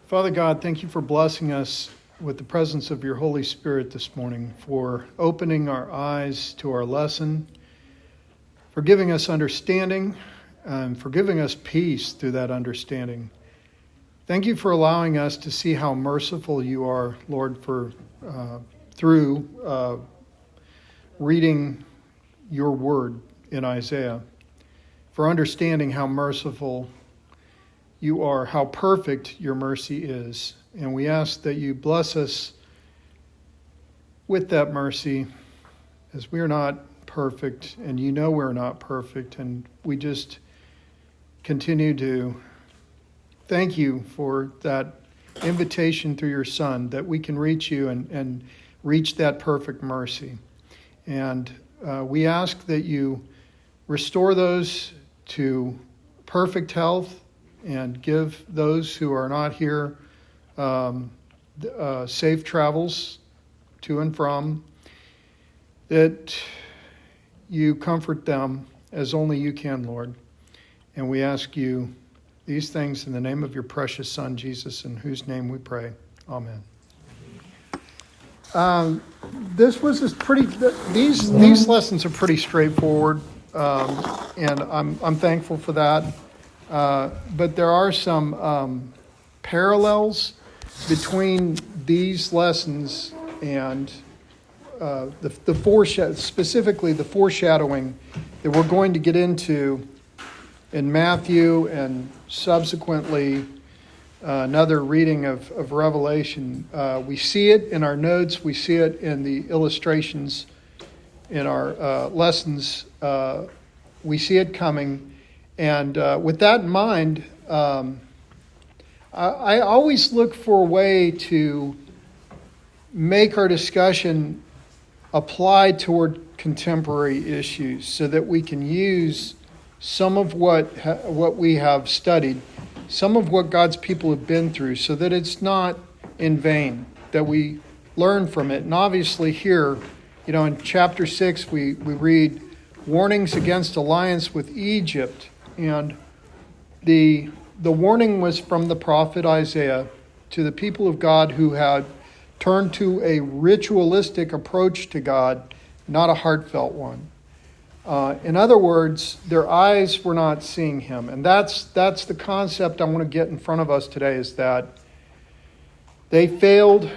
Father God, thank you for blessing us with the presence of your Holy Spirit this morning, for opening our eyes to our lesson, for giving us understanding, and for giving us peace through that understanding. Thank you for allowing us to see how merciful you are, Lord, through reading your word in Isaiah, for understanding how merciful you are, how perfect your mercy is. And we ask that you bless us with that mercy, as we are not perfect, and you know we're not perfect, and we just continue to thank you for that invitation through your Son, that we can reach you and reach that perfect mercy. And we ask that you restore those to perfect health and give those who are not here safe travels to and from, that you comfort them as only you can, Lord. And we ask you these things in the name of your precious Son, Jesus, in whose name we pray. Amen. These lessons are pretty straightforward, and I'm thankful for that. But there are some parallels between these lessons and specifically the foreshadowing that we're going to get into in Matthew and subsequently another reading of Revelation. We see it in our notes. We see it in the illustrations in our lessons. We see it coming. And with that in mind, I always look for a way to make our discussion apply toward contemporary issues so that we can use some of what we have studied, some of what God's people have been through, so that it's not in vain, that we learn from it. And obviously here, in chapter 6, we read warnings against alliance with Egypt. And the warning was from the prophet Isaiah to the people of God who had turned to a ritualistic approach to God, not a heartfelt one. In other words, their eyes were not seeing him. And that's the concept I want to get in front of us today, is that they failed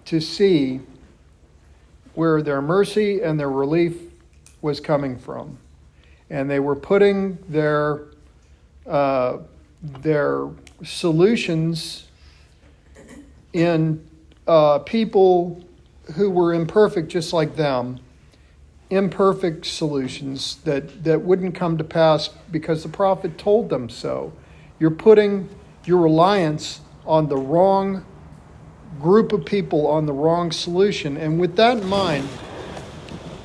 to see where their mercy and their relief was coming from. And they were putting their solutions in people who were imperfect just like them, imperfect solutions that wouldn't come to pass because the prophet told them so. You're putting your reliance on the wrong group of people, on the wrong solution. And with that in mind,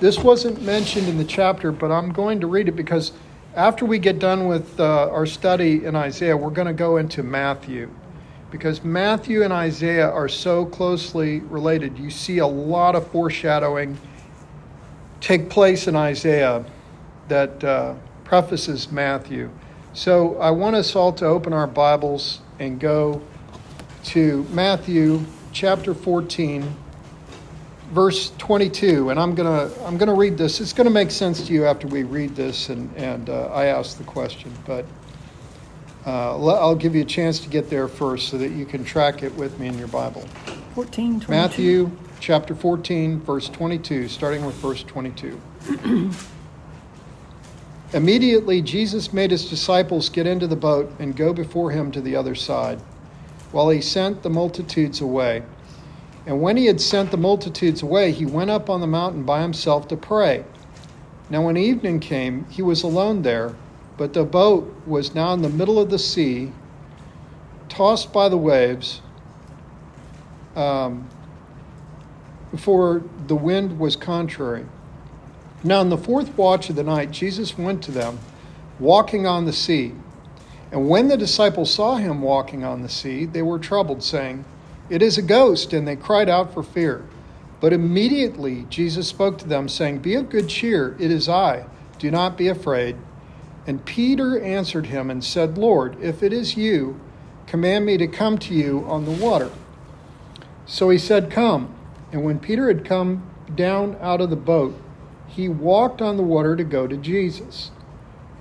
this wasn't mentioned in the chapter, but I'm going to read it because after we get done with our study in Isaiah, we're going to go into Matthew, because Matthew and Isaiah are so closely related. You see a lot of foreshadowing take place in Isaiah that prefaces Matthew. So I want us all to open our Bibles and go to Matthew chapter 14, verse 22, and I'm gonna read this. It's gonna make sense to you after we read this, and I ask the question. But I'll give you a chance to get there first so that you can track it with me in your Bible. 14:22. Matthew chapter 14, verse 22, starting with verse 22. Immediately Jesus made his disciples get into the boat and go before him to the other side, while he sent the multitudes away. And when he had sent the multitudes away, he went up on the mountain by himself to pray. Now when evening came, he was alone there, but the boat was now in the middle of the sea, tossed by the waves, for the wind was contrary. Now in the fourth watch of the night, Jesus went to them, walking on the sea. And when the disciples saw him walking on the sea, they were troubled, saying, "It is a ghost," and they cried out for fear. But immediately Jesus spoke to them, saying, "Be of good cheer, it is I. Do not be afraid." And Peter answered him and said, "Lord, if it is you, command me to come to you on the water." So he said, "Come." And when Peter had come down out of the boat, he walked on the water to go to Jesus.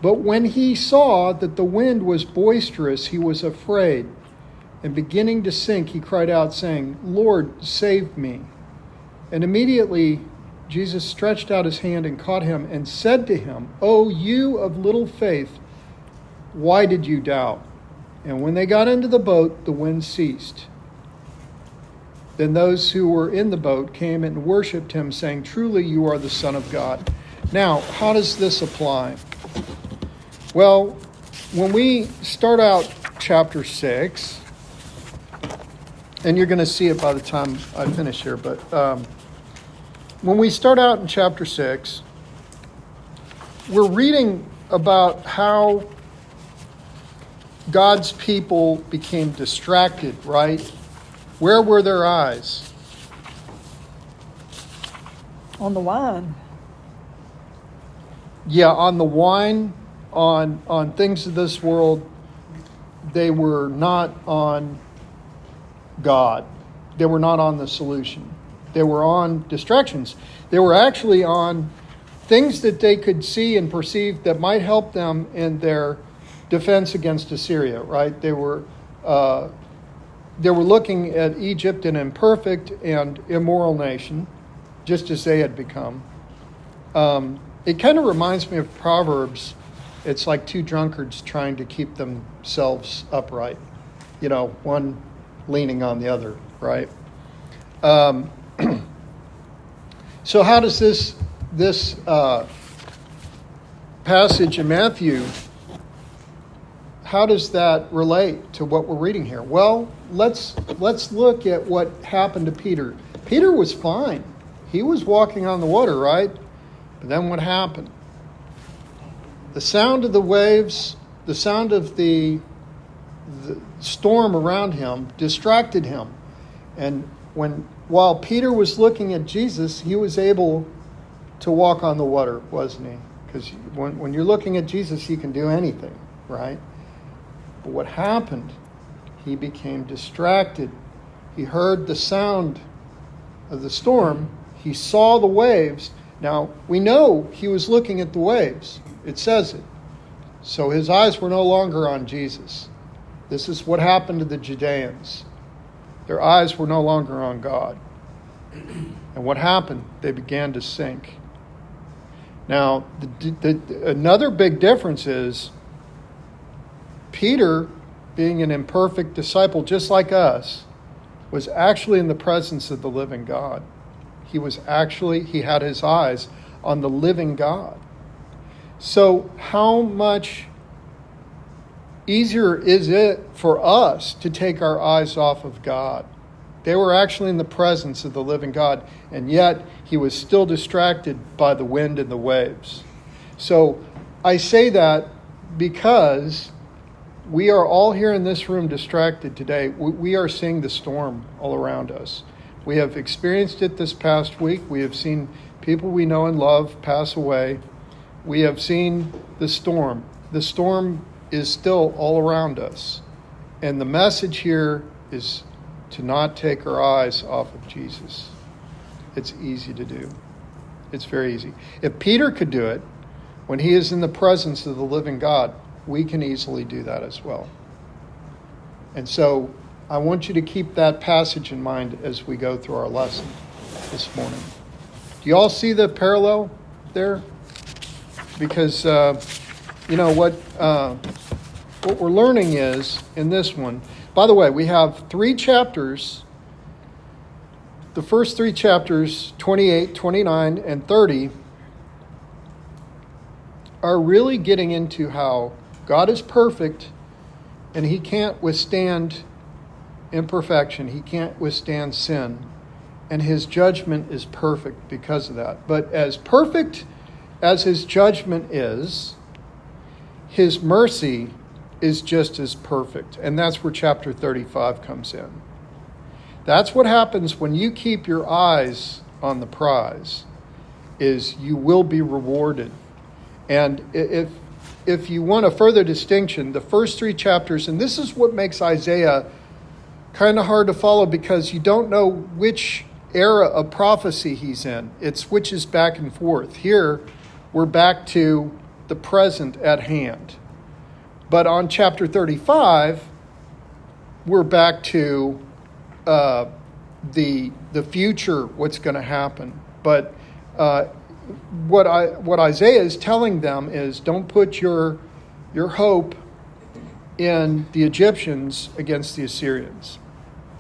But when he saw that the wind was boisterous, he was afraid. And beginning to sink, he cried out, saying, "Lord, save me." And immediately Jesus stretched out his hand and caught him and said to him, "O you of little faith, why did you doubt?" And when they got into the boat, the wind ceased. Then those who were in the boat came and worshipped him, saying, "Truly you are the Son of God." Now, how does this apply? Well, when we start out chapter 6, and you're going to see it by the time I finish here, but when we start out in chapter 6, we're reading about how God's people became distracted, right? Where were their eyes? On the wine. Yeah, on the wine, on things of this world. They were not on God. They were not on the solution. They were on distractions. They were actually on things that they could see and perceive that might help them in their defense against Assyria, right? They were looking at Egypt, an imperfect and immoral nation, just as they had become. It kind of reminds me of Proverbs. It's like two drunkards trying to keep themselves upright. You know, one leaning on the other, right? So how does this passage in Matthew, how does that relate to what we're reading here? Well, let's look at what happened to Peter. Peter was fine. He was walking on the water, right? But then what happened? The sound of the waves, the sound of the storm around him distracted him. And while Peter was looking at Jesus, he was able to walk on the water, wasn't he? Because when you're looking at Jesus, you can do anything, right? But what happened? He became distracted. He heard the sound of the storm. He saw the waves. Now, we know he was looking at the waves. It says it. So his eyes were no longer on Jesus. This is what happened to the Judeans. Their eyes were no longer on God. And what happened? They began to sink. Now, another big difference is Peter, being an imperfect disciple just like us, was actually in the presence of the living God. He had his eyes on the living God. So how much easier is it for us to take our eyes off of God? They were actually in the presence of the living God, and yet he was still distracted by the wind and the waves. So I say that because we are all here in this room distracted today. We are seeing the storm all around us. We have experienced it this past week. We have seen people we know and love pass away. We have seen the storm. The storm is still all around us. And the message here is to not take our eyes off of Jesus. It's easy to do. It's very easy. If Peter could do it when he is in the presence of the living God, we can easily do that as well. And so I want you to keep that passage in mind as we go through our lesson this morning. Do you all see the parallel there? Because, what we're learning is, in this one, by the way, we have 3 chapters. The first 3 chapters, 28, 29, and 30, are really getting into how God is perfect and he can't withstand imperfection. He can't withstand sin. And his judgment is perfect because of that. But as perfect as his judgment is, his mercy is just as perfect. And that's where chapter 35 comes in. That's what happens when you keep your eyes on the prize, is you will be rewarded. And if if you want a further distinction, the first 3 chapters, and this is what makes Isaiah kind of hard to follow because you don't know which era of prophecy he's in. It switches back and forth. Here, we're back to the present at hand. But on chapter 35, we're back to the future, what's going to happen. But what Isaiah is telling them is don't put your hope in the Egyptians against the Assyrians.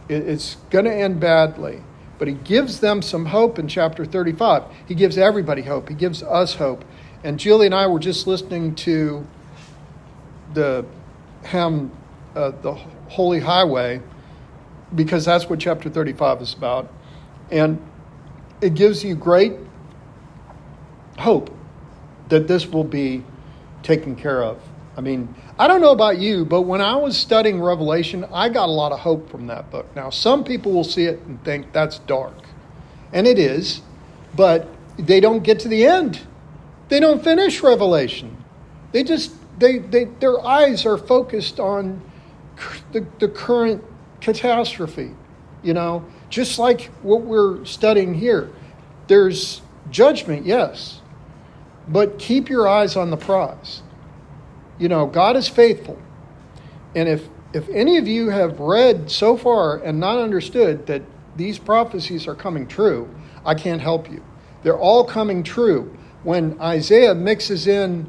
It's going to end badly. But he gives them some hope in chapter 35. He gives everybody hope. He gives us hope. And Julie and I were just listening to the hymn, the Holy Highway, because that's what chapter 35 is about. And it gives you great hope that this will be taken care of. I mean, I don't know about you, but when I was studying Revelation, I got a lot of hope from that book. Now, some people will see it and think that's dark. And it is, but they don't get to the end. They don't finish Revelation. Their eyes are focused on the current catastrophe, just like what we're studying here. There's judgment, yes, but keep your eyes on the prize. God is faithful. And if any of you have read so far and not understood that these prophecies are coming true, I can't help you. They're all coming true. When Isaiah mixes in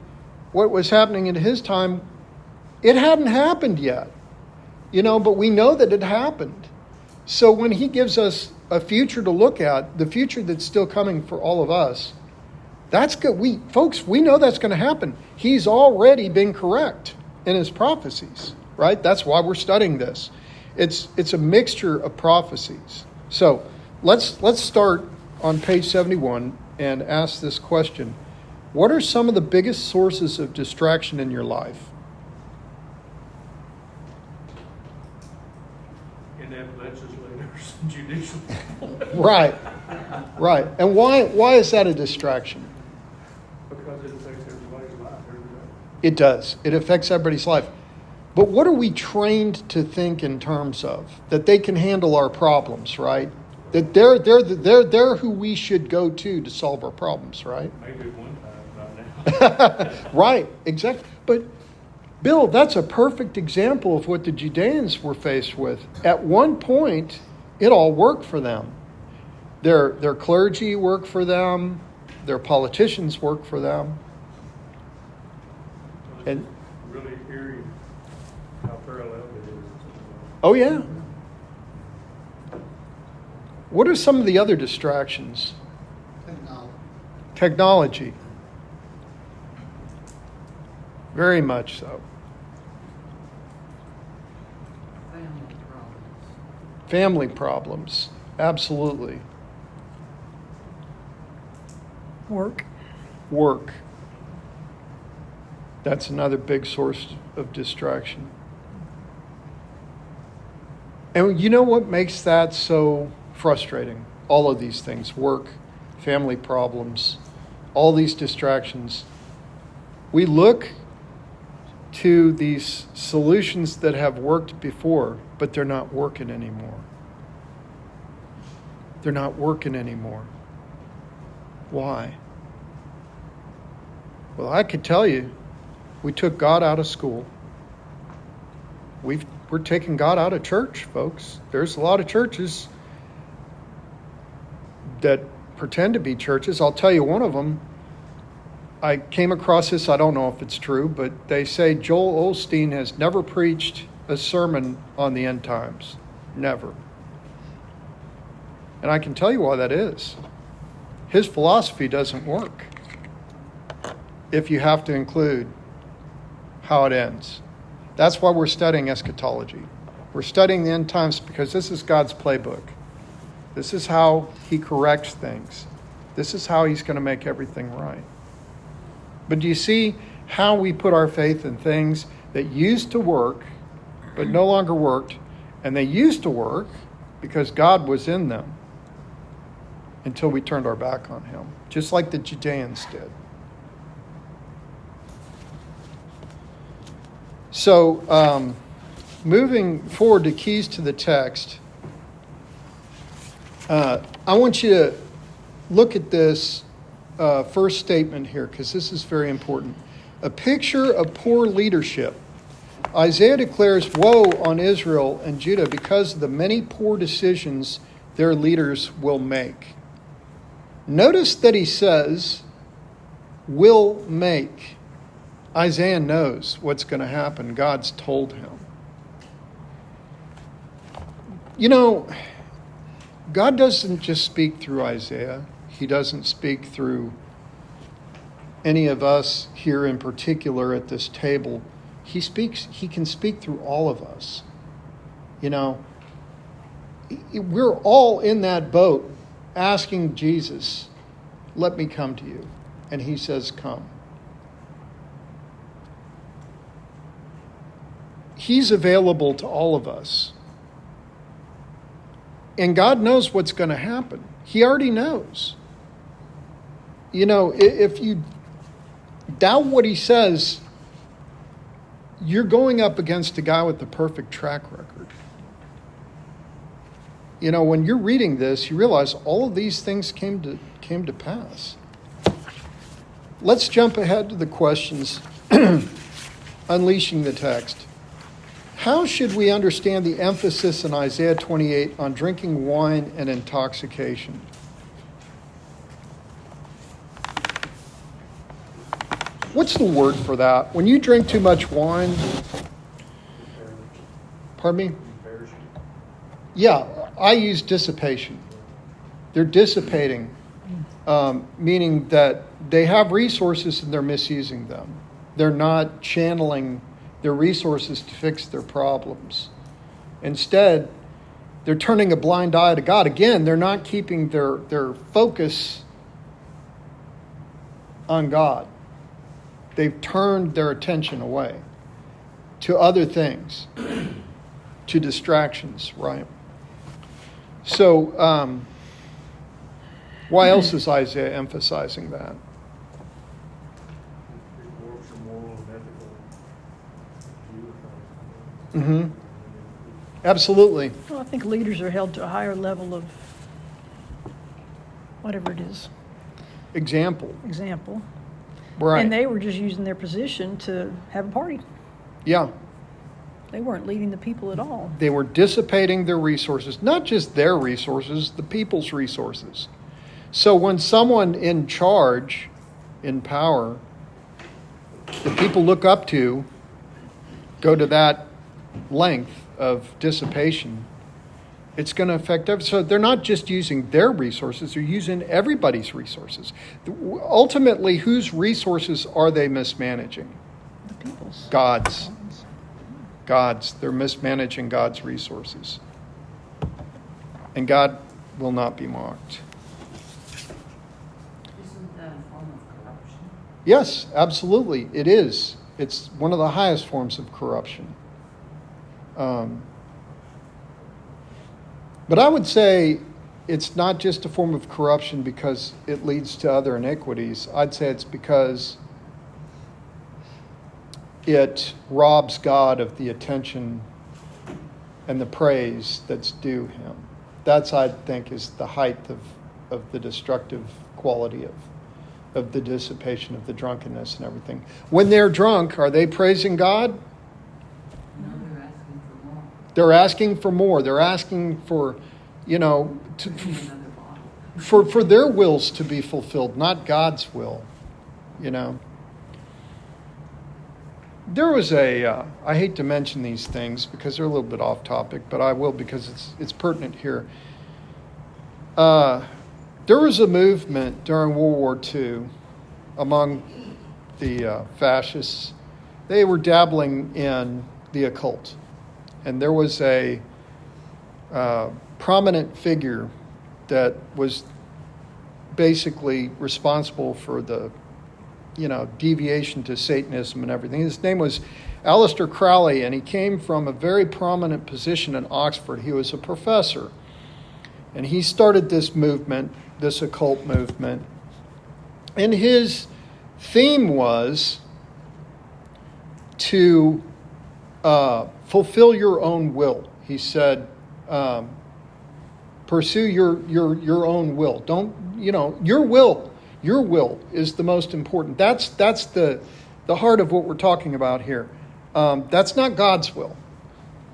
what was happening in his time, it hadn't happened yet. But we know that it happened. So when he gives us a future to look at, the future that's still coming for all of us, that's good. We know that's going to happen. He's already been correct in his prophecies, right? That's why we're studying this. It's a mixture of prophecies. So let's start on page 71 and ask this question. What are some of the biggest sources of distraction in your life? Inept legislators and judicial. Right. And why is that a distraction? Because it affects everybody's life every day. It does. It affects everybody's life. But what are we trained to think in terms of? That they can handle our problems, right? That they're who we should go to solve our problems, right? Maybe at one time, not now. Right, exactly. But Bill, that's a perfect example of what the Judeans were faced with. At one point, it all worked for them. Their clergy worked for them. Their politicians worked for them. And really eerie how parallel it is. oh yeah. What are some of the other distractions? Technology. Very much so. Family problems. Absolutely. Work. That's another big source of distraction. And you know what makes that so frustrating? All of these things, work, family problems, all these distractions. We look to these solutions that have worked before, but they're not working anymore. They're not working anymore. Why? Well, I could tell you, we took God out of school. We're taking God out of church, folks. There's a lot of churches that pretend to be churches. I'll tell you one of them. I came across this, I don't know if it's true, but they say Joel Osteen has never preached a sermon on the end times. Never. And I can tell you why that is. His philosophy doesn't work if you have to include how it ends. That's why we're studying eschatology. We're studying the end times because this is God's playbook. This is how he corrects things. This is how he's going to make everything right. But do you see how we put our faith in things that used to work, but no longer worked, and they used to work because God was in them until we turned our back on him, just like the Judeans did. So, moving forward to keys to the text, I want you to look at this first statement here, because this is very important. A picture of poor leadership. Isaiah declares woe on Israel and Judah because of the many poor decisions their leaders will make. Notice that he says, will make. Isaiah knows what's going to happen. God's told him. You know, God doesn't just speak through Isaiah. He doesn't speak through any of us here in particular at this table. He can speak through all of us. You know, we're all in that boat asking Jesus, let me come to you. And he says, come. He's available to all of us. And God knows what's going to happen. He already knows. You know, if you doubt what he says, you're going up against a guy with the perfect track record. You know, when you're reading this, you realize all of these things came to pass. Let's jump ahead to the questions. Unleashing the text. How should we understand the emphasis in Isaiah 28 on drinking wine and intoxication? What's the word for that? When you drink too much wine, pardon me? Yeah, I use dissipation. They're dissipating, meaning that they have resources and they're misusing them. They're not channeling their resources to fix their problems. Instead, they're turning a blind eye to God. Again, they're not keeping their focus on God. They've turned their attention away to other things, to distractions, right? So, why else is Isaiah emphasizing that? Mm-hmm. Absolutely. Well, I think leaders are held to a higher level of whatever it is. Example. Right. And they were just using their position to have a party. Yeah. They weren't leading the people at all. They were dissipating their resources, not just their resources, the people's resources. So when someone in charge, in power, the people look up to, go to that length of dissipation, it's going to affect everyone. So they're not just using their resources, they're using everybody's resources. Ultimately, whose resources are they mismanaging? The people's. God's. They're mismanaging God's resources. And God will not be mocked. Isn't that a form of corruption? Yes, absolutely. It is. It's one of the highest forms of corruption. But I would say it's not just a form of corruption because it leads to other iniquities. I'd say it's because it robs God of the attention and the praise that's due him. That's, I think, is the height of the destructive quality of the dissipation, of the drunkenness and everything. When they're drunk, are they praising God? No, they're asking for more. They're asking for more. They're asking for, Another bottle. for their wills to be fulfilled, not God's will, There was I hate to mention these things because they're a little bit off topic, but I will because it's pertinent here. There was a movement during World War II among the fascists. They were dabbling in the occult. And there was a prominent figure that was basically responsible for the deviation to Satanism and everything. His name was Aleister Crowley, and he came from a very prominent position in Oxford. He was a professor. And he started this movement, this occult movement. And his theme was to fulfill your own will. He said, pursue your own will. Don't, your will is the most important. That's the heart of what we're talking about here. That's not God's will.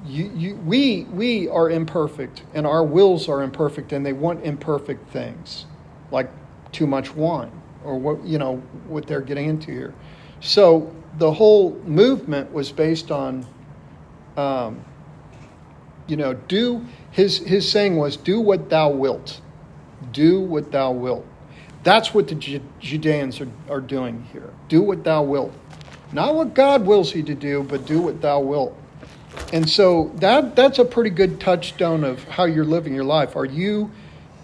We are imperfect, and our wills are imperfect, and they want imperfect things, like too much wine, or what they're getting into here. So the whole movement was based on, his saying was, "Do what thou wilt, do what thou wilt." That's what the Judeans are doing here. Do what thou wilt, not what God wills you to do, but do what thou wilt. And so that's a pretty good touchstone of how you're living your life. Are you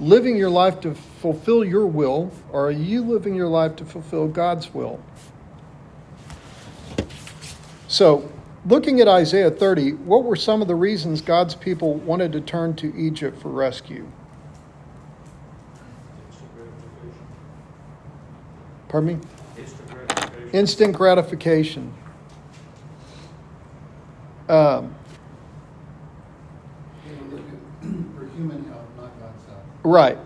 living your life to fulfill your will, or are you living your life to fulfill God's will? So, looking at Isaiah 30, what were some of the reasons God's people wanted to turn to Egypt for rescue? Pardon me? Instant gratification. For human help, not God's help. Right.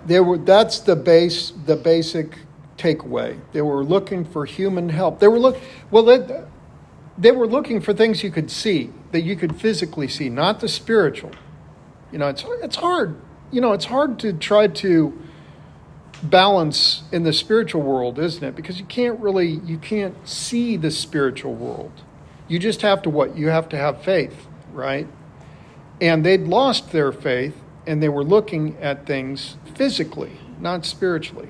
That's the basic takeaway. They were looking for human help. They were looking for things you could see, that you could physically see, not the spiritual. It's hard. It's hard to try to balance in the spiritual world, isn't it? Because you can't see the spiritual world. You just have to what? You have to have faith, right? And they'd lost their faith, and they were looking at things physically, not spiritually.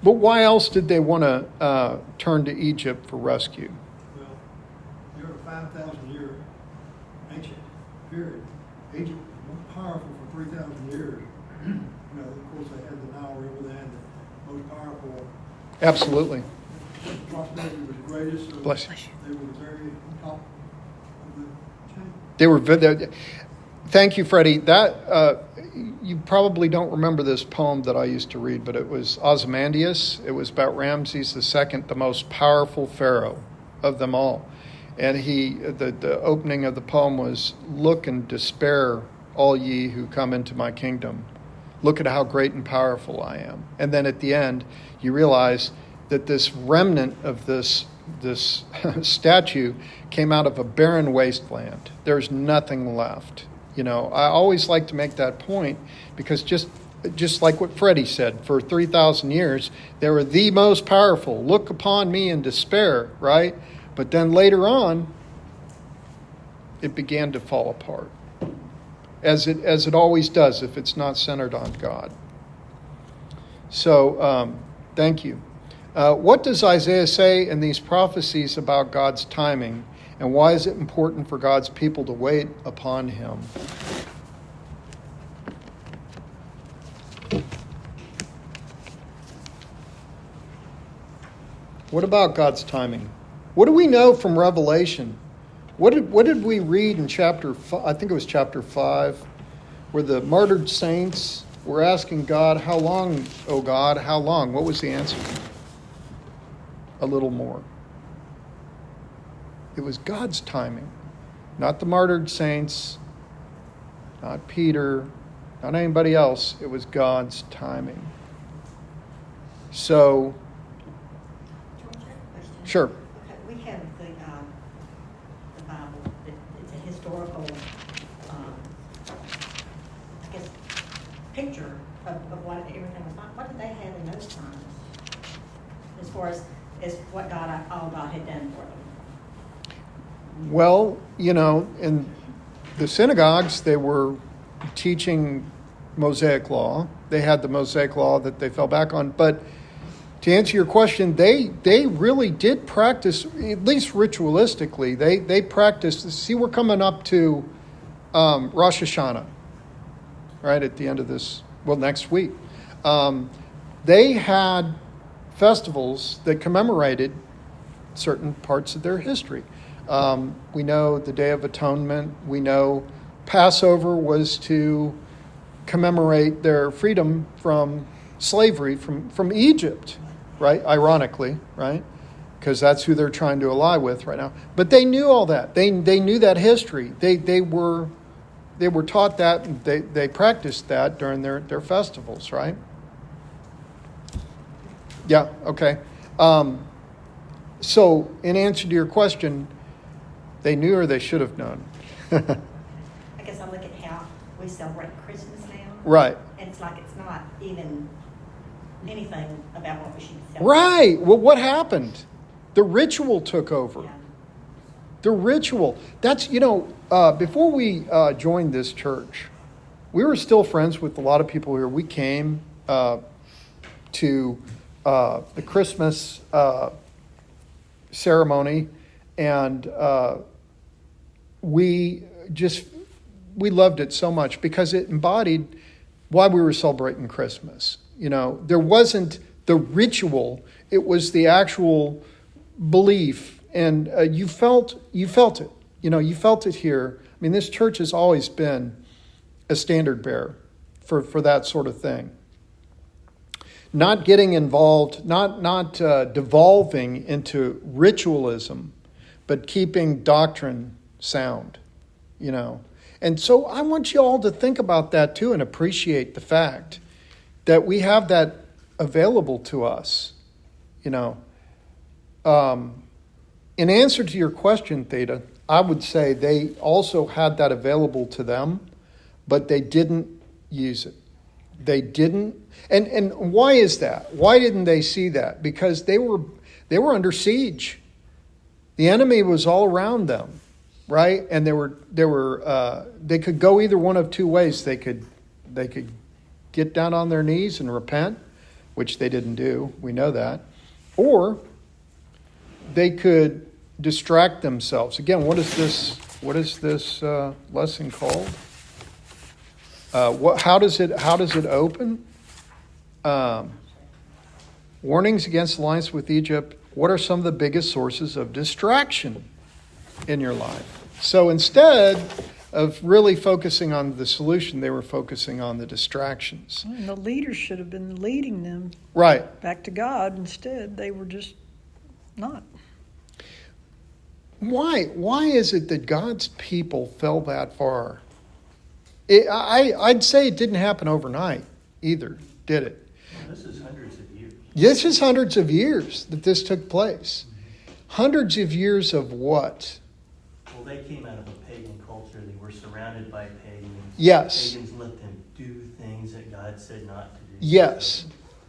But why else did they want to turn to Egypt for rescue? Well, you're a 5,000-year ancient period. Egypt was powerful for 3,000 years. Of course, they had the Nile River. They had the most powerful. Absolutely. Prosperity was greatest. So Bless you. They were very top of the chain. They were. Thank you, Freddie. That you probably don't remember this poem that I used to read, but it was Ozymandias. It was about Ramses II, the most powerful pharaoh of them all. And the opening of the poem was, "Look and despair, all ye who come into my kingdom. Look at how great and powerful I am." And then at the end, you realize that this remnant of this statue came out of a barren wasteland. There's nothing left. I always like to make that point, because just like what Freddie said, for 3,000 years, they were the most powerful. Look upon me in despair, right? But then later on, it began to fall apart, as it always does if it's not centered on God. So, thank you. What does Isaiah say in these prophecies about God's timing, and why is it important for God's people to wait upon him? What about God's timing? What do we know from Revelation? What did we read in chapter 5? I think it was chapter 5, where the martyred saints were asking God, "How long, O God, how long?" What was the answer? A little more. It was God's timing, not the martyred saints, not Peter, not anybody else. It was God's timing. So, sure. Okay, we have the Bible. It's a historical, picture of what everything was like. What did they have in those times, as far as what all God had done for them? Well, in the synagogues, they were teaching Mosaic law. They had the Mosaic law that they fell back on. But to answer your question, they really did practice, at least ritualistically, they practiced. See, we're coming up to Rosh Hashanah, right, at the end of this, next week. They had festivals that commemorated certain parts of their history. We know the Day of Atonement. We know Passover was to commemorate their freedom from slavery from Egypt, right? Ironically, right? because that's who they're trying to ally with right now. But they knew all that. They knew that history. They were taught that, and they practiced that during their festivals, right? Yeah, okay. So in answer to your question, they knew or they should have known. I guess I look at how we celebrate Christmas now. Right. And it's like it's not even anything about what we should celebrate. Right. Well, what happened? The ritual took over. Yeah. The ritual. That's, before we joined this church, we were still friends with a lot of people here. We came to the Christmas ceremony, and we loved it so much because it embodied why we were celebrating Christmas. There wasn't the ritual; it was the actual belief, and you felt it. You felt it here. I mean, this church has always been a standard bearer for that sort of thing. Not getting involved, not devolving into ritualism, but keeping doctrine sound, And so I want you all to think about that too and appreciate the fact that we have that available to us, In answer to your question, Theta, I would say they also had that available to them, but they didn't use it. They didn't. And why is that? Why didn't they see that? Because they were under siege. The enemy was all around them, right? And they could go either one of two ways. They could get down on their knees and repent, which they didn't do. We know that. Or they could distract themselves. Again, what is this lesson called? How does it open? Warnings against alliance with Egypt. What are some of the biggest sources of distraction in your life? So instead of really focusing on the solution, they were focusing on the distractions. And the leaders should have been leading them Right. back to God. Instead, they were just not. Why is it that God's people fell that far? I'd say it didn't happen overnight either, did it? Well, this is hundreds of years. This is hundreds of years that this took place. Hundreds of years of what? Well, they came out of a pagan culture. They were surrounded by pagans. Yes. Pagans let them do things that God said not to do. Yes.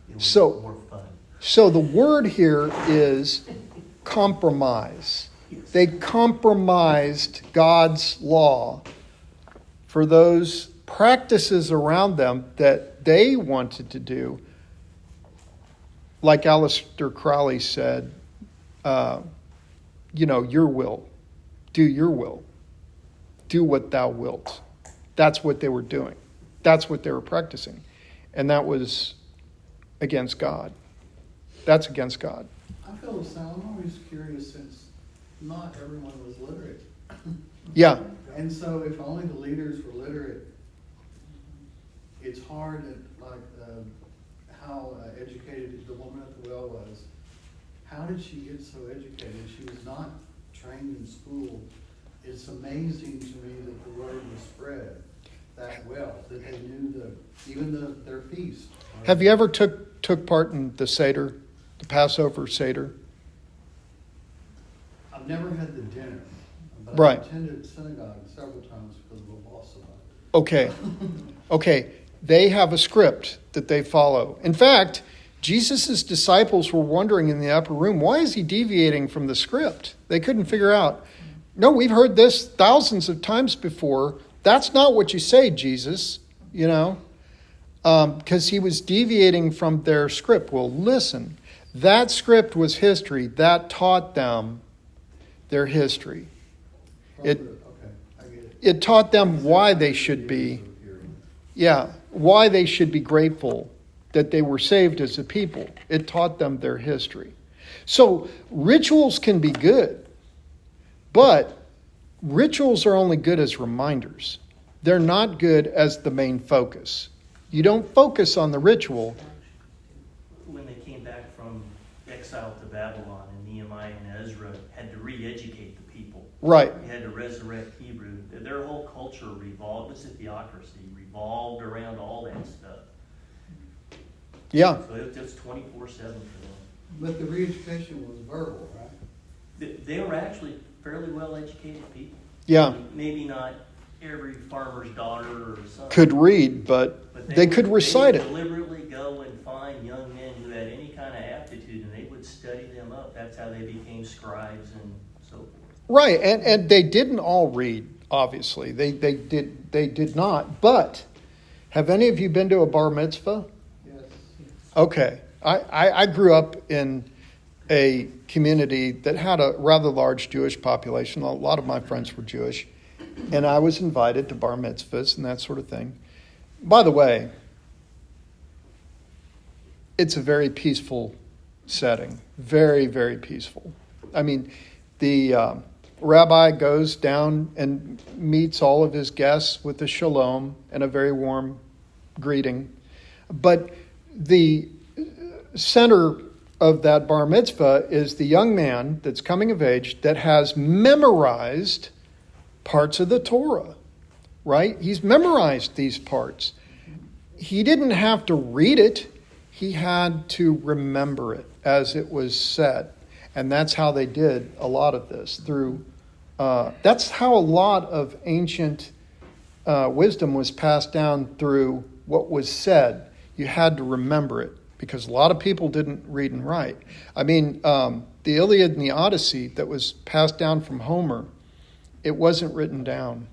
It was So- more fun. So the word here is compromise. They compromised God's law for those practices around them that they wanted to do. Like Aleister Crowley said, your will. Do your will. Do what thou wilt. That's what they were doing. That's what they were practicing. And that was against God. That's against God. I feel the same. I'm always curious since not everyone was literate. Yeah. And so if only the leaders were literate, it's hard how educated the woman at the well was. How did she get so educated? She was not trained in school. It's amazing to me that the word was spread that well, that they knew their feast. Have you ever took part in the Seder, the Passover Seder? I've never had the dinner, but Right. I attended synagogue several times because of a boss of mine. Okay. They have a script that they follow. In fact, Jesus' disciples were wondering in the upper room, why is he deviating from the script? They couldn't figure out. No, we've heard this thousands of times before. That's not what you say, Jesus, because he was deviating from their script. Well, listen, that script was history. That taught them their history. Okay, I get it. It taught them why they should be, why they should be grateful that they were saved as a people. It taught them their history. So rituals can be good, but rituals are only good as reminders. They're not good as the main focus. You don't focus on the ritual. When they came back from exile to Babylon, and Nehemiah Right. You had to resurrect Hebrew. Their whole culture revolved, it's a theocracy, revolved around all that stuff. Yeah. So it was just 24/7 for them. But the re-education was verbal, right? They were actually fairly well-educated people. Yeah. Maybe not every farmer's daughter or son. Could read, but they could recite They it. would deliberately go and find young men who had any kind of aptitude, and they would study them up. That's how they became scribes and so forth. Right, and they didn't all read, obviously. They did not. But have any of you been to a bar mitzvah? Yes. Okay. I grew up in a community that had a rather large Jewish population. A lot of my friends were Jewish. And I was invited to bar mitzvahs and that sort of thing. By the way, it's a very peaceful setting. Very, very peaceful. I mean, the rabbi goes down and meets all of his guests with a shalom and a very warm greeting. But the center of that bar mitzvah is the young man that's coming of age that has memorized parts of the Torah, right? He's memorized these parts. He didn't have to read it. He had to remember it as it was said. And that's how they did a lot of this through, that's how a lot of ancient wisdom was passed down through what was said. You had to remember it because a lot of people didn't read and write. I mean, the Iliad and the Odyssey that was passed down from Homer, it wasn't written down.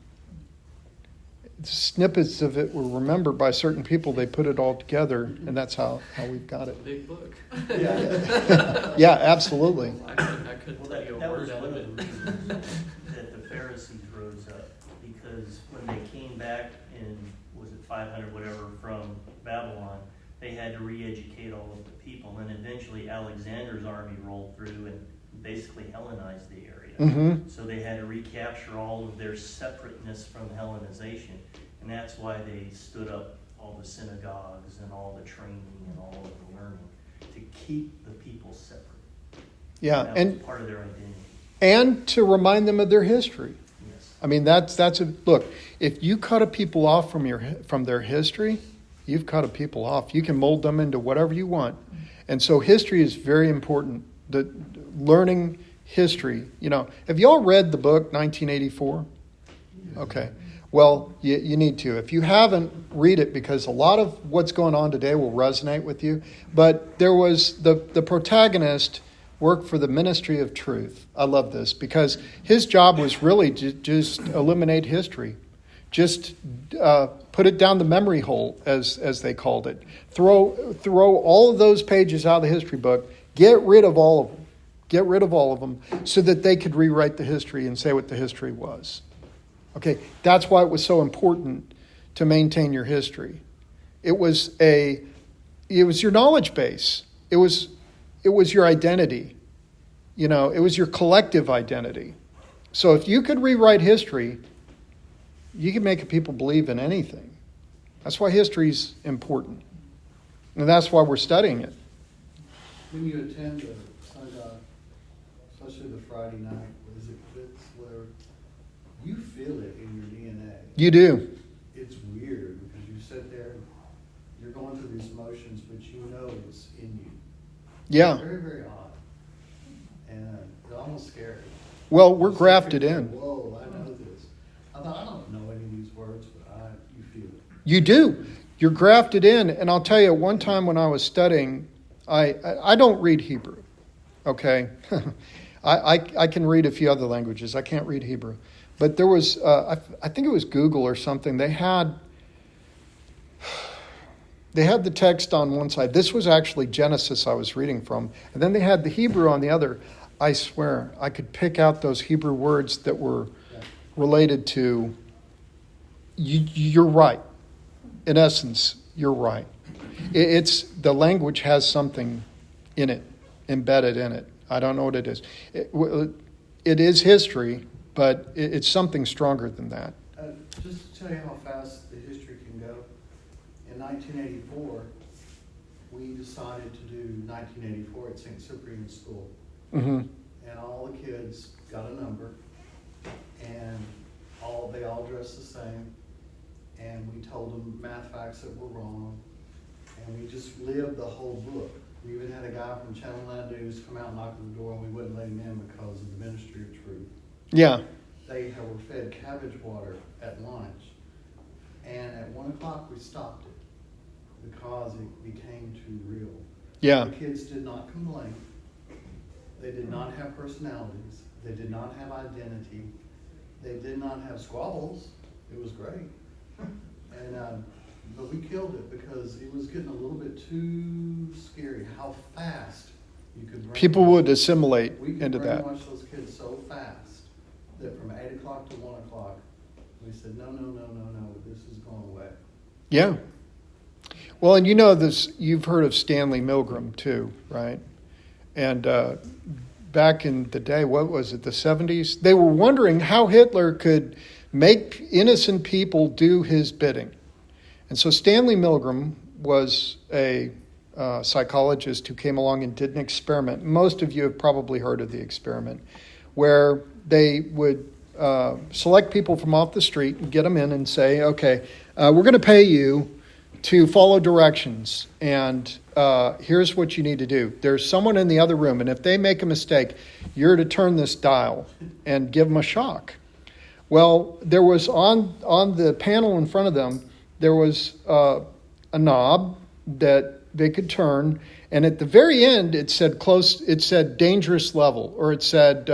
Snippets of it were remembered by certain people. They put it all together, and that's how we've got it. Big book. Yeah, absolutely. I couldn't Well, tell you a that was word out one of of it. the reasons that the Pharisees rose up, because when they came back in, was it 500, whatever, from Babylon, they had to re-educate all of the people, and eventually Alexander's army rolled through and basically Hellenized the area. Mm-hmm. So they had to recapture all of their separateness from Hellenization, and that's why they stood up all the synagogues and all the training and all of the learning to keep the people separate. Yeah, That and was part of their identity. and to remind them of their history. Yes. I mean, that's a look. If you cut a people off from their history, you've cut a people off. You can mold them into whatever you want, and so history is very important. The learning history. You know, have you all read the book 1984? Okay. Well, you need to. If you haven't, read it, because a lot of what's going on today will resonate with you. But there was the protagonist worked for the Ministry of Truth. I love this because his job was really to just eliminate history. Just put it down the memory hole, as they called it. Throw all of those pages out of the history book. Get rid of all of them. Get rid of all of them so that they could rewrite the history and say what the history was. Okay, that's why it was so important to maintain your history. It was your knowledge base. It was your identity. You know, it was your collective identity. So if you could rewrite history, you can make people believe in anything. That's why history's important. And that's why we're studying it. When you attend the synagogue, especially the Friday night, what is it, Blitz, whatever, you feel it in your DNA. You do. It's weird because you sit there, you're going through these emotions, but you know it's in you. Yeah. It's very, very odd. And it's almost scary. Well, we're You sit grafted there, in. Whoa, I know this. I thought, I don't know any of these words, but you feel it. You do. You're grafted in. And I'll tell you, one time when I was studying, I don't read Hebrew. Okay? I can read a few other languages. I can't read Hebrew. But there was, I think it was Google or something. They had the text on one side. This was actually Genesis I was reading from. And then they had the Hebrew on the other. I swear, I could pick out those Hebrew words that were related to, you're right. In essence, you're right. It's the language has something in it, embedded in it. I don't know what it is. It is history, but it's something stronger than that. Just to tell you how fast the history can go, in 1984, we decided to do 1984 at St. Cyprian School. Mm-hmm. And all the kids got a number, and they all dressed the same, and we told them math facts that were wrong, and we just lived the whole book. We even had a guy from Channel 9 News come out and knock on the door, and we wouldn't let him in because of the ministry of truth. Yeah. They were fed cabbage water at lunch, and at 1 o'clock we stopped it because it became too real. Yeah. The kids did not complain. They did not have personalities. They did not have identity. They did not have squabbles. It was great. And but we killed it because it was getting a little bit too scary how fast you could brainwash. People would assimilate We could into that. brainwash those kids so fast that from 8 o'clock to 1 o'clock, we said, no, this is going away. Yeah. Well, and you know this, you've heard of Stanley Milgram too, right? And back in the day, what was it, the 70s? They were wondering how Hitler could make innocent people do his bidding. And so Stanley Milgram was a psychologist who came along and did an experiment. Most of you have probably heard of the experiment, where they would select people from off the street and get them in and say, okay, we're going to pay you to follow directions, and here's what you need to do. There's someone in the other room, and if they make a mistake, you're to turn this dial and give them a shock. Well, there was on the panel in front of them, there was a knob that they could turn, and at the very end, it said dangerous level, or it said,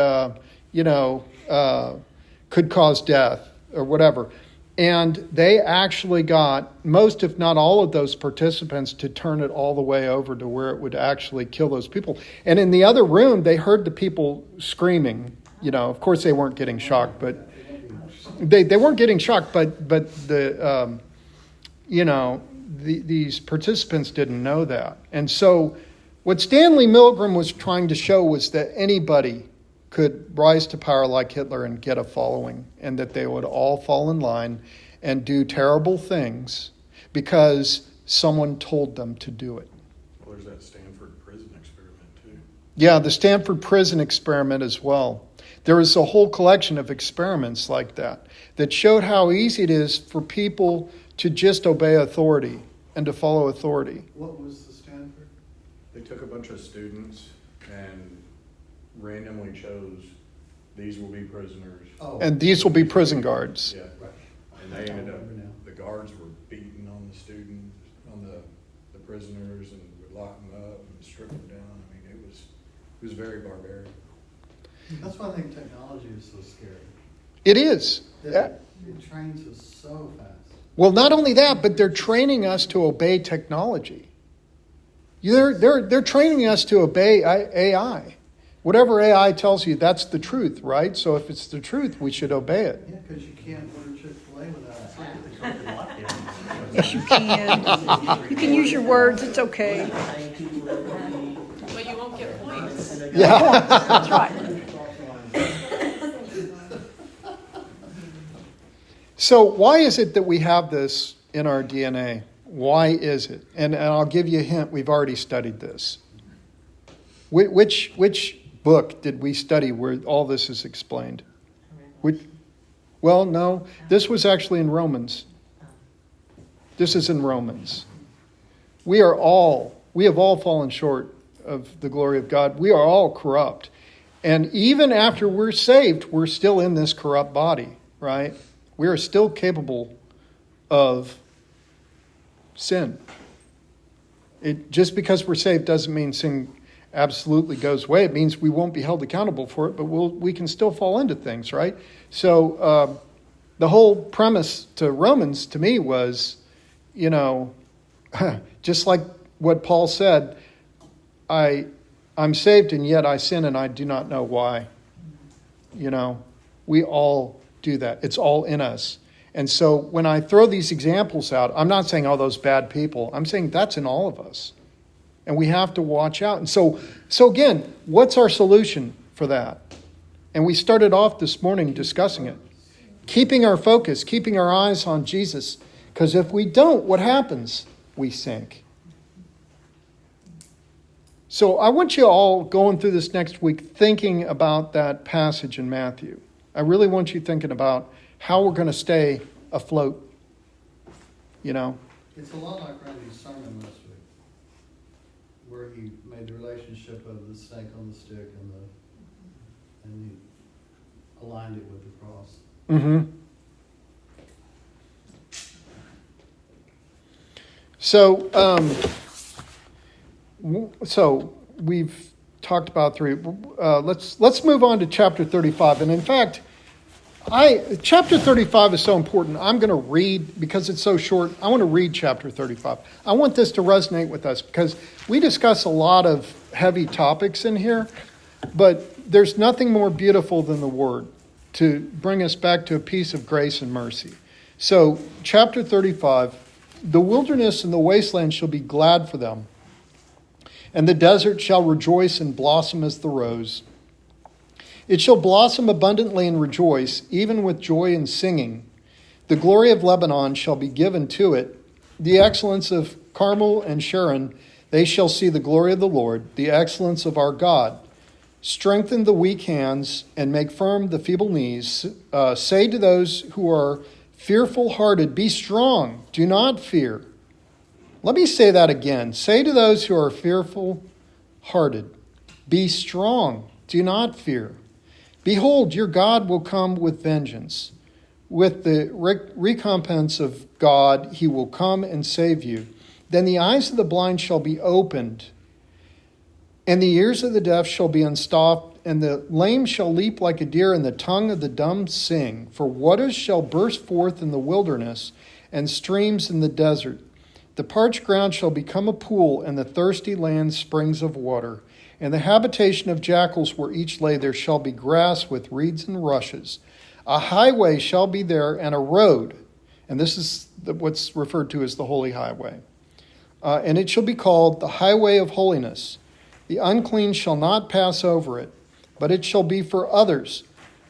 could cause death, or whatever. And they actually got most, if not all, of those participants to turn it all the way over to where it would actually kill those people. And in the other room, they heard the people screaming. Of course, they weren't getting shocked, but they weren't getting shocked. But the these participants didn't know that. And so, what Stanley Milgram was trying to show was that anybody could rise to power like Hitler and get a following, and that they would all fall in line and do terrible things because someone told them to do it. Well, there's that Stanford prison experiment, too. Yeah, the Stanford prison experiment as well. There was a whole collection of experiments like that showed how easy it is for people to just obey authority and to follow authority. What was the Stanford? They took a bunch of students and randomly chose, these will be prisoners. Oh. And these will be prison guards. Yeah. Right. And they ended up, I remember now. the guards were beating on the students, on the prisoners, and would lock them up and strip them down. I mean, it was very barbaric. That's why I think technology is so scary. It is. It trains us so fast. Well, not only that, but they're training us to obey technology. They're training us to obey AI. Whatever AI tells you, that's the truth, right? So if it's the truth, we should obey it. Yeah, because you can't order Chick-fil-A without an app. Yes, you can. You can use your words. It's okay. But you won't get points. Yeah. That's right. So why is it that we have this in our DNA? Why is it? And I'll give you a hint. We've already studied this. Which book did we study where all this is explained? Well, no. This was actually in Romans. This is in Romans. We have all fallen short of the glory of God. We are all corrupt. And even after we're saved, we're still in this corrupt body, right? We are still capable of sin. Just because we're saved doesn't mean sin absolutely goes away. It means we won't be held accountable for it, but we can still fall into things, right? So the whole premise to Romans, to me, was, just like what Paul said, I'm saved and yet I sin and I do not know why. We all do that. It's all in us. And so when I throw these examples out, I'm not saying all those bad people. I'm saying that's in all of us. And we have to watch out. And so again, what's our solution for that? And we started off this morning discussing it. Keeping our focus, keeping our eyes on Jesus. Because if we don't, what happens? We sink. So I want you all going through this next week thinking about that passage in Matthew. I really want you thinking about how we're going to stay afloat. You know? It's a lot like Randy's sermon last week, where he made the relationship of the snake on the stick and he aligned it with the cross. Mm-hmm. So we've talked about 3. Let's move on to chapter 35. And in fact, chapter 35 is so important. I'm going to read, because it's so short, I want to read chapter 35. I want this to resonate with us because we discuss a lot of heavy topics in here, but there's nothing more beautiful than the Word to bring us back to a piece of grace and mercy. So, chapter 35, the wilderness and the wasteland shall be glad for them, and the desert shall rejoice and blossom as the rose. It shall blossom abundantly and rejoice, even with joy and singing. The glory of Lebanon shall be given to it. The excellence of Carmel and Sharon, they shall see the glory of the Lord, the excellence of our God. Strengthen the weak hands and make firm the feeble knees. Say to those who are fearful-hearted, be strong, do not fear. Let me say that again. Say to those who are fearful-hearted, be strong, do not fear. Behold, your God will come with vengeance. With the recompense of God, he will come and save you. Then the eyes of the blind shall be opened, and the ears of the deaf shall be unstopped, and the lame shall leap like a deer, and the tongue of the dumb sing. For waters shall burst forth in the wilderness, and streams in the desert. The parched ground shall become a pool, and the thirsty land springs of water. And the habitation of jackals where each lay, there shall be grass with reeds and rushes. A highway shall be there, and a road. And this is what's referred to as the holy highway. And it shall be called the highway of holiness. The unclean shall not pass over it, but it shall be for others.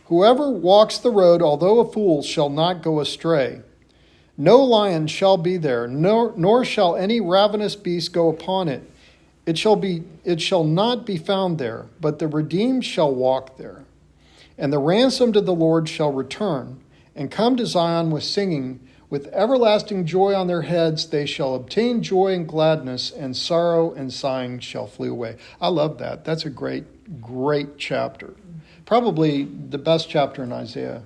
Whoever walks the road, although a fool, shall not go astray. No lion shall be there, nor shall any ravenous beast go upon it. It shall not be found there, but the redeemed shall walk there. And the ransomed of the Lord shall return, and come to Zion with singing. With everlasting joy on their heads, they shall obtain joy and gladness, and sorrow and sighing shall flee away. I love that. That's a great, great chapter. Probably the best chapter in Isaiah.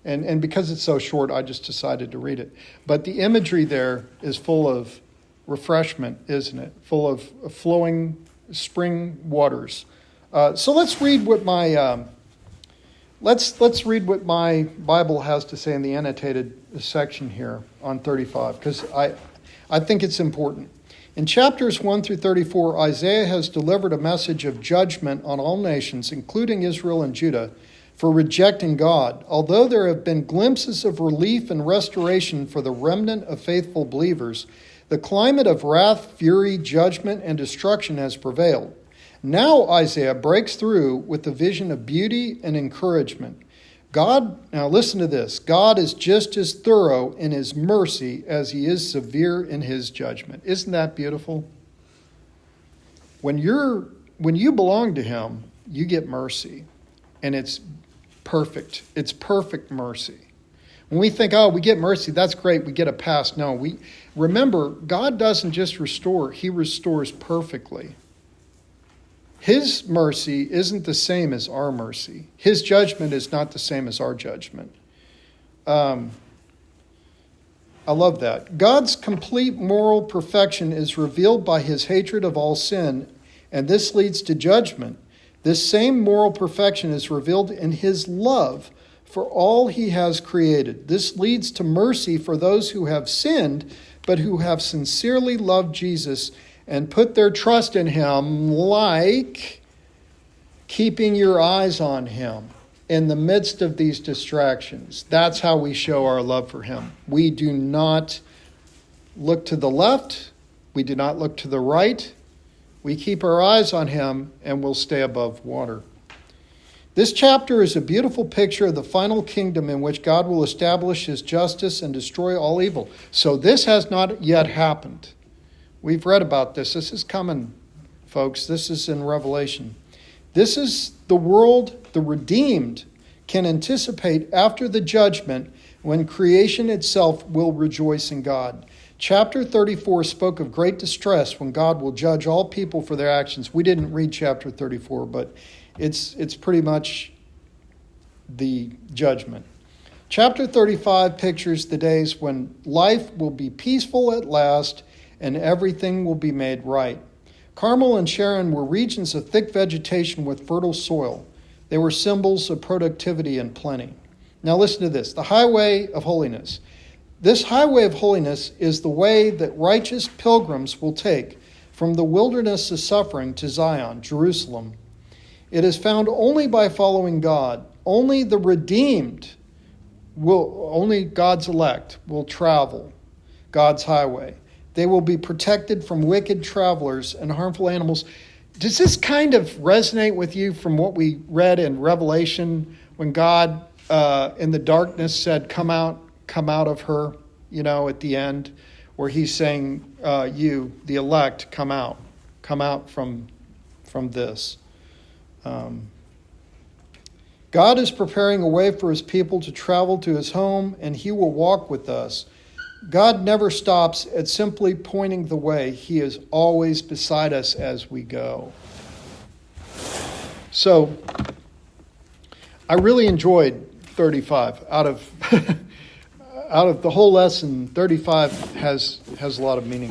And because it's so short, I just decided to read it. But the imagery there is full of refreshment, isn't it? Full of flowing spring waters. So let's read what my let's read what my Bible has to say in the annotated section here on 35, because I think it's important. In chapters 1 through 34, Isaiah has delivered a message of judgment on all nations, including Israel and Judah, for rejecting God. Although there have been glimpses of relief and restoration for the remnant of faithful believers, the climate of wrath, fury, judgment, and destruction has prevailed. Now Isaiah breaks through with the vision of beauty and encouragement. Now listen to this, God is just as thorough in his mercy as he is severe in his judgment. Isn't that beautiful? When you belong to him, you get mercy. And it's perfect. It's perfect mercy. When we think, we get mercy, that's great, we get a pass. No, remember, God doesn't just restore, he restores perfectly. His mercy isn't the same as our mercy. His judgment is not the same as our judgment. I love that. God's complete moral perfection is revealed by his hatred of all sin, and this leads to judgment. This same moral perfection is revealed in his love for all he has created. This leads to mercy for those who have sinned, but who have sincerely loved Jesus and put their trust in him, like keeping your eyes on him in the midst of these distractions. That's how we show our love for him. We do not look to the left. We do not look to the right. We keep our eyes on him and we'll stay above water. This chapter is a beautiful picture of the final kingdom in which God will establish his justice and destroy all evil. So this has not yet happened. We've read about this. This is coming, folks. This is in Revelation. This is the world, the redeemed, can anticipate after the judgment when creation itself will rejoice in God. Chapter 34 spoke of great distress when God will judge all people for their actions. We didn't read chapter 34, but it's pretty much the judgment. Chapter 35 pictures the days when life will be peaceful at last and everything will be made right. Carmel and Sharon were regions of thick vegetation with fertile soil. They were symbols of productivity and plenty. Now listen to this, the highway of holiness. This highway of holiness is the way that righteous pilgrims will take from the wilderness of suffering to Zion, Jerusalem. It is found only by following God. Only the redeemed only God's elect will travel God's highway. They will be protected from wicked travelers and harmful animals. Does this kind of resonate with you from what we read in Revelation when God in the darkness said, come out of her, at the end, where he's saying, you, the elect, come out from this. God is preparing a way for his people to travel to his home, and he will walk with us. God never stops at simply pointing the way. He is always beside us as we go. So, I really enjoyed 35. Out of the whole lesson, 35 has a lot of meaning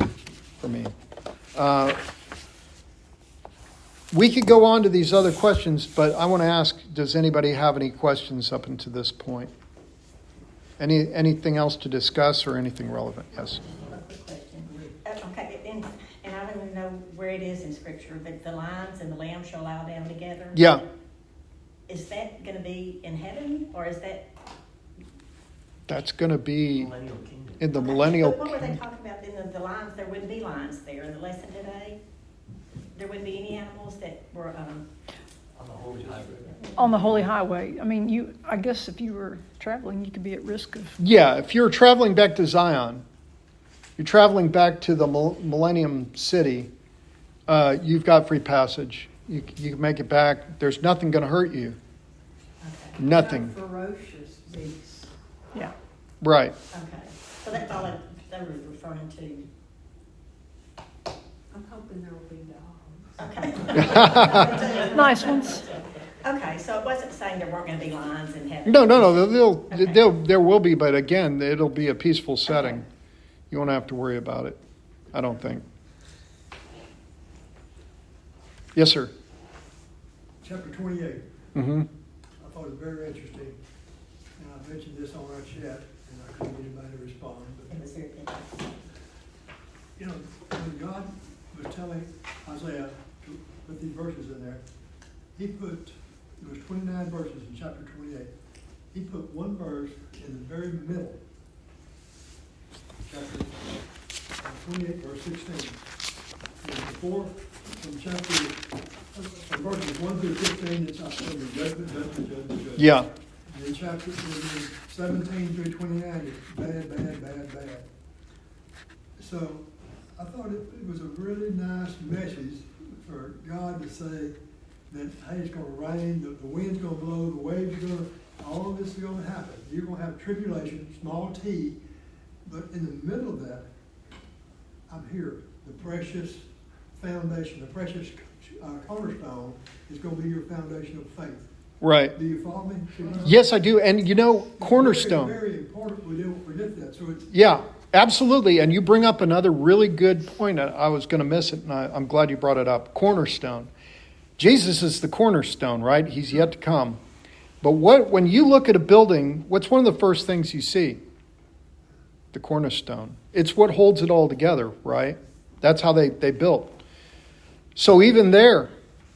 for me. We could go on to these other questions, but I want to ask, does anybody have any questions up until this point? Anything else to discuss or anything relevant? Yes. A quick question. Okay, and I don't even know where it is in Scripture, but the lions and the lamb shall lie down together. Yeah. Is that going to be in heaven, or is that? That's going to be Millennial kingdom. in the millennial. What were they talking about in the lions? There wouldn't be lions there in the lesson today. There wouldn't be any animals that were. On the Holy Highway. On the Holy Highway, I mean, I guess if you were traveling, you could be at risk of. Yeah, if you're traveling back to Zion, you're traveling back to the Millennium City, you've got free passage. You can make it back. There's nothing going to hurt you. Okay. Nothing. Ferocious beasts. Yeah. Right. Okay. So that's all they were referring to. I'm hoping there will be dogs. Okay. Nice ones. Okay, so it wasn't saying there weren't going to be lions in heaven. No. Okay. There will be, but again, it'll be a peaceful setting. Okay. You won't have to worry about it. I don't think. Yes, sir. Chapter 28, Mm-hmm. I thought it was very interesting. And I mentioned this on our chat, and I couldn't get anybody to respond, It but, was very good. when God was telling Isaiah to put these verses in there, there was 29 verses in chapter 28. He put one verse in the very middle. Chapter 28, verse 16. And before, from from verses 1 through 15, it's judgment, judgment. Yeah. And in chapter 17 through 29, it's bad. So I thought it was a really nice message for God to say that, hey, it's going to rain, the wind's going to blow, the waves are going to, all of this is going to happen. You're going to have tribulation, small t, but in the middle of that, I'm here. The precious foundation, the precious cornerstone is going to be your foundation of faith. Right. Do you follow me? Yes, I do. And cornerstone. It's very important we don't forget that. So it's, Yeah, absolutely. And you bring up another really good point. I was going to miss it, and I'm glad you brought it up. Cornerstone. Jesus is the cornerstone, right? He's yet to come. But when you look at a building, what's one of the first things you see? The cornerstone. It's what holds it all together, right? That's how they built. So even there,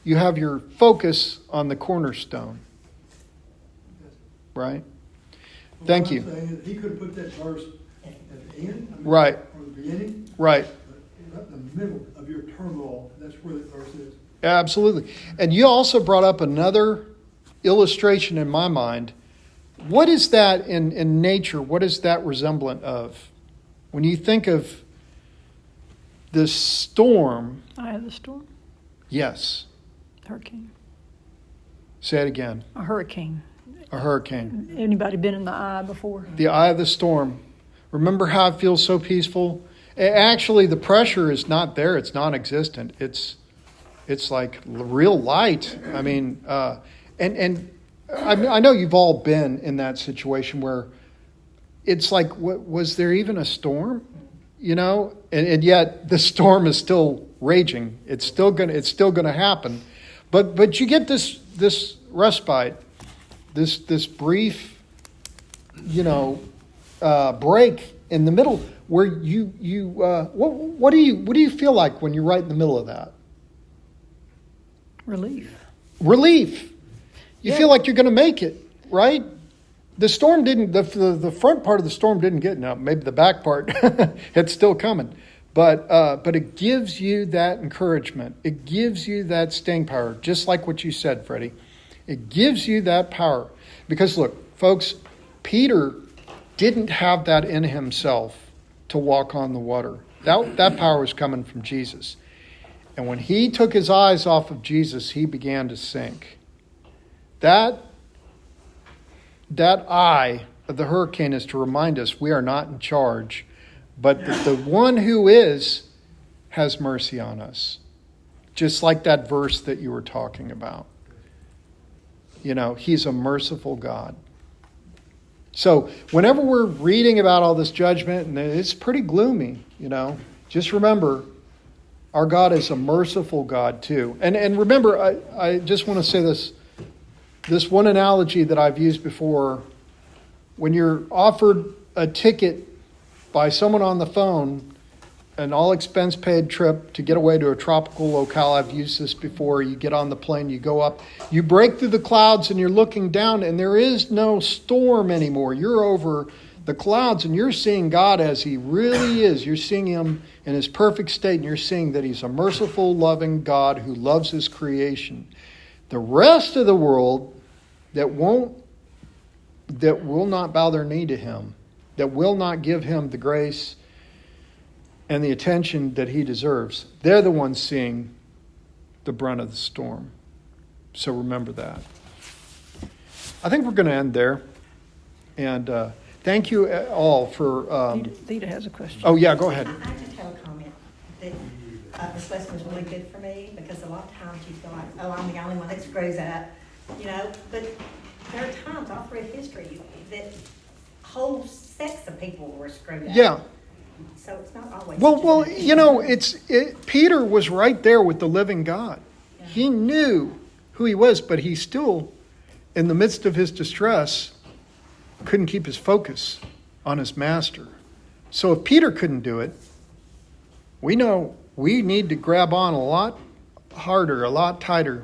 you have your focus on the cornerstone, right? Thank you. What I'm saying is he could have put that verse at the end, Right. or the beginning, Right. but in the middle of your turmoil, that's where that verse is. Absolutely. And you also brought up another illustration in my mind. What is that in nature? What is that resemblant of? When you think of the storm, Eye of the storm. yes. Hurricane. Say it again. A hurricane. A hurricane. Anybody been in the eye before? The eye of the storm. Remember how it feels so peaceful? Actually, the pressure is not there. It's non-existent. It's like real light. I mean, and I know you've all been in that situation where it's like, was there even a storm? You know, and yet the storm is still raging. It's still gonna happen, but you get this respite, this brief, break in the middle where what do you feel like when you're right in the middle of that? Relief. Relief. You Yeah. feel like you're going to make it, right? The storm didn't. The front part of the storm didn't get. Now maybe the back part, it's still coming, but it gives you that encouragement. It gives you that staying power, just like what you said, Freddie. It gives you that power because look, folks, Peter didn't have that in himself to walk on the water. That power was coming from Jesus. And when he took his eyes off of Jesus, he began to sink. That eye of the hurricane is to remind us we are not in charge, but that the one who is has mercy on us. Just like that verse that you were talking about. He's a merciful God. So whenever we're reading about all this judgment, and it's pretty gloomy, just remember, our God is a merciful God too. And remember, I just want to say this one analogy that I've used before. When you're offered a ticket by someone on the phone, an all-expense paid trip to get away to a tropical locale, I've used this before. You get on the plane, you go up, you break through the clouds and you're looking down and there is no storm anymore. You're over the clouds and you're seeing God as he really is. You're seeing him in his perfect state and you're seeing that he's a merciful, loving God who loves his creation. The rest of the world that will not bow their knee to him, that will not give him the grace and the attention that he deserves, they're the ones seeing the brunt of the storm. So remember that. I think we're going to end there. And thank you all for... Theta has a question. Oh, yeah, go ahead. I just have a comment that this lesson was really good for me because a lot of times you feel like, oh, I'm the only one that screws up, but there are times all through history that whole sects of people were screwed up. Yeah. So it's not always. Well, Peter was right there with the living God. Yeah. He knew who he was, but he still, in the midst of his distress, couldn't keep his focus on his master. So if Peter couldn't do it, we know we need to grab on a lot harder, a lot tighter.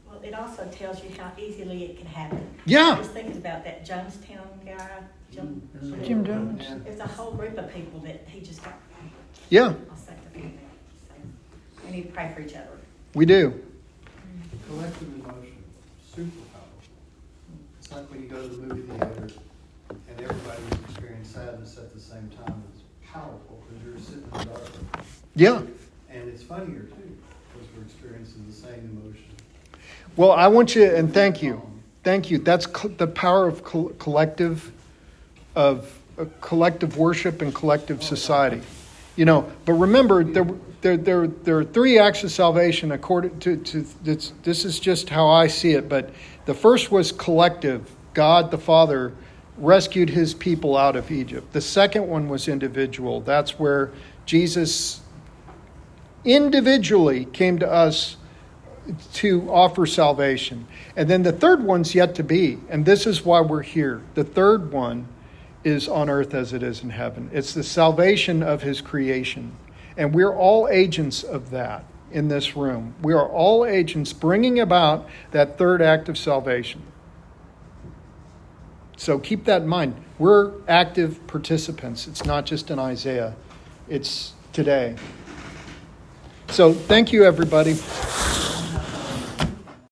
Well, it also tells you how easily it can happen. Yeah. I was thinking about that Jonestown guy, Jim Jones. There's a whole group of people that he just got. Yeah, I'll say the name. So we need to pray for each other. we do. Collective emotion, super powerful. It's like when you go to the movie theater and everybody's experiencing sadness at the same time. It's powerful because you're sitting in the dark. Yeah. And it's funnier too because we're experiencing the same emotion. Well, I want you, and thank you. Thank you. That's the power of collective worship and collective society. But remember, there are three acts of salvation according to this is just how I see it. But the first was collective. God the Father rescued his people out of Egypt. The second one was individual. That's where Jesus individually came to us to offer salvation. And then the third one's yet to be. And this is why we're here. The third one is on earth as it is in heaven. It's the salvation of his creation. And we're all agents of that in this room. We are all agents bringing about that third act of salvation. So keep that in mind. We're active participants. It's not just in Isaiah. It's today. So thank you, everybody.